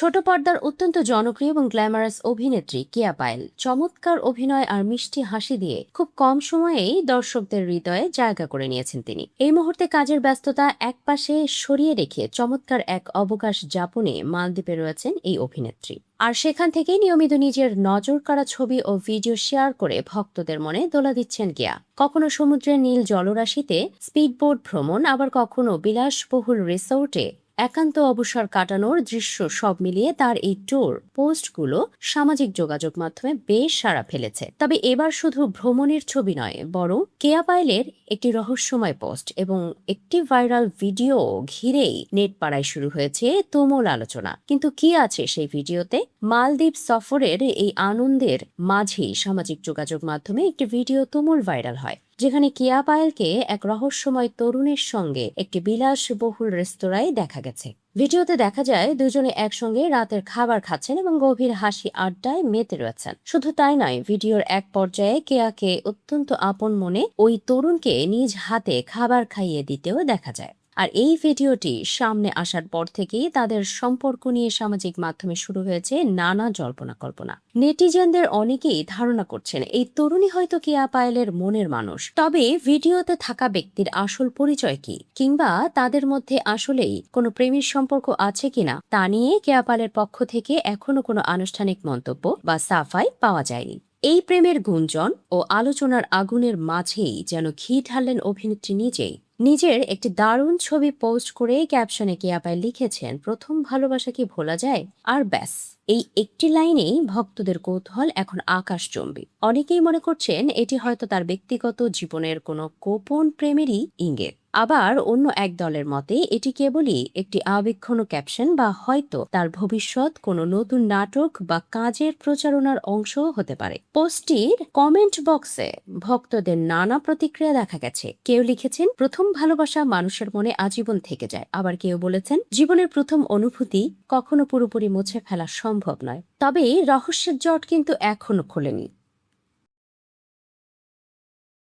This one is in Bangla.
ছোট পর্দার অত্যন্ত জনপ্রিয় এবং গ্ল্যামারাস অভিনেত্রী কেয়া পায়েল চমৎকার অভিনয় আর মিষ্টি হাসি দিয়ে খুব কম সময়েই দর্শকদের হৃদয়ে জায়গা করে নিয়েছেন তিনি। এই মুহূর্তে কাজের ব্যস্ততা একপাশে সরিয়ে রেখে চমৎকার এক অবকাশ যাপনে মালদ্বীপে রয়েছেন এই অভিনেত্রী। আর সেখান থেকেই নিয়মিত নিজের নজর কাড়া ছবি ও ভিডিও শেয়ার করে ভক্তদের মনে দোলা দিচ্ছেন কেয়া। কখনো সমুদ্রের নীল জলরাশিতে স্পিডবোট ভ্রমণ, আবার কখনো বিলাসবহুল রিসোর্টে একান্ত অবসর কাটানোর দৃশ্য, সব মিলিয়ে তার এই ট্যুর পোস্টগুলো সামাজিক যোগাযোগ মাধ্যমে বেশ সাড়া ফেলেছে। তবে এবার শুধু ভ্রমণের ছবি নয়, বরং কেয়া পায়েলের একটি রহস্যময় পোস্ট এবং একটি ভাইরাল ভিডিও ঘিরেই নেট পাড়ায় শুরু হয়েছে তুমুল আলোচনা। কিন্তু কি আছে সেই ভিডিওতে? মালদ্বীপ সফরের এই আনন্দের মাঝেই সামাজিক যোগাযোগ মাধ্যমে একটি ভিডিও তুমুল ভাইরাল হয়, যেখানে কেয়া পায়েলকে এক রহস্যময় তরুণের সঙ্গে একটি বিলাসবহুল রেস্তোরাঁয় দেখা গেছে। ভিডিওতে দেখা যায় দুজনে একসঙ্গে রাতের খাবার খাচ্ছেন এবং গভীর হাসি আড্ডায় মেতে রয়েছেন। শুধু তাই নয়, ভিডিওর এক পর্যায়ে কেয়াকে অত্যন্ত আপন মনে ওই তরুণকে নিজ হাতে খাবার খাইয়ে দিতেও দেখা যায়। আর এই ভিডিওটি সামনে আসার পর থেকেই তাদের সম্পর্ক নিয়ে সামাজিক মাধ্যমে শুরু হয়েছে নানা জল্পনা কল্পনা। নেটিজেনদের অনেকেই ধারণা করছেন এই তরুণী হয়তো কেয়া পায়েলের মনের মানুষ। তবে ভিডিওতে থাকা ব্যক্তির আসল পরিচয় কি, কিংবা তাদের মধ্যে আসলেই কোনো প্রেমের সম্পর্ক আছে কিনা, তা নিয়ে কেয়া পায়েলের পক্ষ থেকে এখনো কোনো আনুষ্ঠানিক মন্তব্য বা সাফাই পাওয়া যায়নি। এই প্রেমের গুঞ্জন ও আলোচনার আগুনের মাঝেই যেন ঘি ঢাললেন অভিনেত্রী নিজেই। নিজের একটি দারুণ ছবি পোস্ট করে ক্যাপশনে কেয়া পায়েল লিখেছেন, প্রথম ভালোবাসা কি ভোলা যায়? আর ব্যাস, এই একটি লাইনেই ভক্তদের কৌতূহল এখন আকাশচুম্বী। অনেকেই মনে করছেন এটি হয়তো তার ব্যক্তিগত জীবনের কোনো গোপন প্রেমেরই ইঙ্গিত। আবার অন্য এক দলের মতে এটি কেবলই একটি আবেগঘন ক্যাপশন, বা হয়তো তার ভবিষ্যৎ কোনো নতুন নাটক বা কাজের প্রচারণার অংশ হতে পারে। পোস্টটির কমেন্ট বক্সে ভক্তদের নানা প্রতিক্রিয়া দেখা গেছে। কেউ লিখেছেন, প্রথম ভালোবাসা মানুষের মনে আজীবন থেকে যায়। আবার কেউ বলেছেন, জীবনের প্রথম অনুভূতি কখনো পুরোপুরি মুছে ফেলা সম্ভব নয়। তবে রহস্যের জট কিন্তু এখনো খোলেনি।